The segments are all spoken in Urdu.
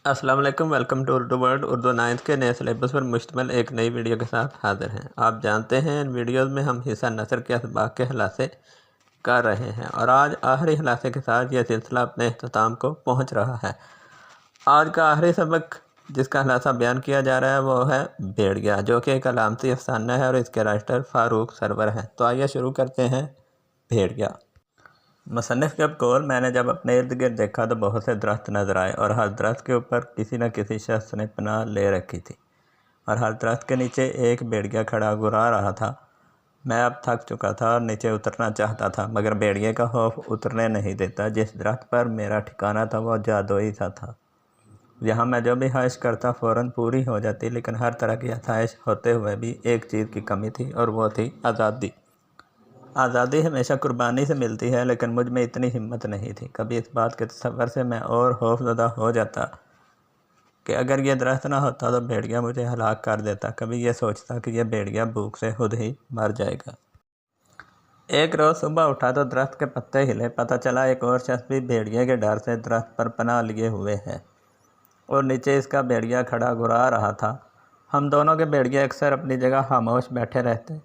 السلام علیکم، welcome to Urdu world. Urdu 9th کے نئے سلیبس پر مشتمل ایک نئی ویڈیو کے ساتھ حاضر ہیں۔ آپ جانتے ہیں ان ویڈیوز میں ہم حصہ نثر کے اسباق کے خلاصے کر رہے ہیں اور آج آخری خلاصے کے ساتھ یہ سلسلہ اپنے اختتام کو پہنچ رہا ہے۔ آج کا آخری سبق جس کا خلاصہ بیان کیا جا رہا ہے وہ ہے بھیڑیا، جو کہ ایک علامتی افسانہ ہے اور اس کے رائٹر فاروق سرور ہیں۔ تو آئیے شروع کرتے ہیں۔ بھیڑیا۔ مصنف کے بقول میں نے جب اپنے ارد گرد دیکھا تو بہت سے درخت نظر آئے اور ہر درخت کے اوپر کسی نہ کسی شخص نے پناہ لے رکھی تھی اور ہر درخت کے نیچے ایک بھیڑیا کھڑا گرا رہا تھا۔ میں اب تھک چکا تھا اور نیچے اترنا چاہتا تھا، مگر بھیڑیے کا خوف اترنے نہیں دیتا۔ جس درخت پر میرا ٹھکانہ تھا وہ جادوئی سا تھا۔ یہاں میں جو بھی خواہش کرتا فوراً پوری ہو جاتی، لیکن ہر طرح کی آسائش ہوتے ہوئے بھی ایک چیز کی کمی تھی اور وہ تھی آزادی۔ آزادی ہمیشہ قربانی سے ملتی ہے، لیکن مجھ میں اتنی ہمت نہیں تھی۔ کبھی اس بات کے تصور سے میں اور خوف زدہ ہو جاتا کہ اگر یہ درخت نہ ہوتا تو بھیڑیا مجھے ہلاک کر دیتا۔ کبھی یہ سوچتا کہ یہ بھیڑیا بھوک سے خود ہی مر جائے گا۔ ایک روز صبح اٹھا تو درخت کے پتے ہلے، پتہ چلا ایک اور شخص بھی بھیڑیے کے ڈر سے درخت پر پناہ لیے ہوئے ہے اور نیچے اس کا بھیڑیا کھڑا گرا رہا تھا۔ ہم دونوں کے بھیڑیے اکثر اپنی جگہ خاموش بیٹھے رہتے،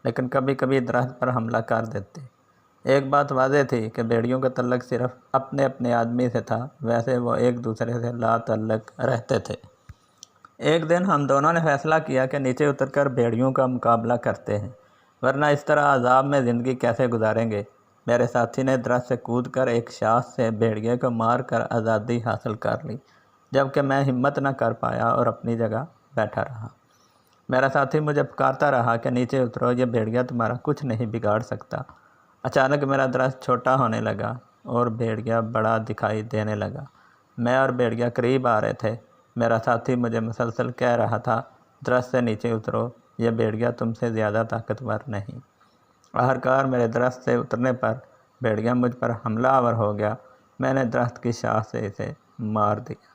لیکن کبھی کبھی درخت پر حملہ کر دیتے۔ ایک بات واضح تھی کہ بھیڑیوں کا تعلق صرف اپنے اپنے آدمی سے تھا، ویسے وہ ایک دوسرے سے لا تعلق رہتے تھے۔ ایک دن ہم دونوں نے فیصلہ کیا کہ نیچے اتر کر بھیڑیوں کا مقابلہ کرتے ہیں، ورنہ اس طرح عذاب میں زندگی کیسے گزاریں گے۔ میرے ساتھی نے درخت سے کود کر ایک شاخ سے بھیڑیے کو مار کر آزادی حاصل کر لی، جبکہ میں ہمت نہ کر پایا اور اپنی جگہ بیٹھا رہا۔ میرا ساتھی مجھے پکارتا رہا کہ نیچے اترو، یہ بھیڑیا تمہارا کچھ نہیں بگاڑ سکتا۔ اچانک میرا درخت چھوٹا ہونے لگا اور بھیڑیا بڑا دکھائی دینے لگا۔ میں اور بھیڑیا قریب آ رہے تھے۔ میرا ساتھی مجھے مسلسل کہہ رہا تھا، درخت سے نیچے اترو، یہ بھیڑیا تم سے زیادہ طاقتور نہیں۔ آخرکار میرے درخت سے اترنے پر بھیڑیا مجھ پر حملہ آور ہو گیا۔ میں نے درخت کی شاخ سے اسے مار دیا۔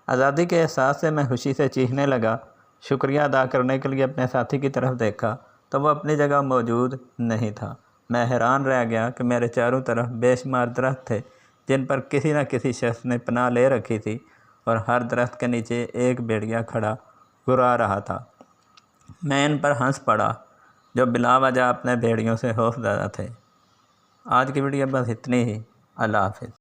آزادی کے احساس سے میں خوشی سے چیخنے لگا۔ شکریہ ادا کرنے کے لیے اپنے ساتھی کی طرف دیکھا تو وہ اپنی جگہ موجود نہیں تھا۔ میں حیران رہ گیا کہ میرے چاروں طرف بے شمار درخت تھے جن پر کسی نہ کسی شخص نے پناہ لے رکھی تھی اور ہر درخت کے نیچے ایک بھیڑیا کھڑا گرا رہا تھا۔ میں ان پر ہنس پڑا جو بلا وجہ اپنے بھیڑیوں سے خوف زدہ تھے۔ آج کی ویڈیو بس اتنی ہی۔ اللہ حافظ۔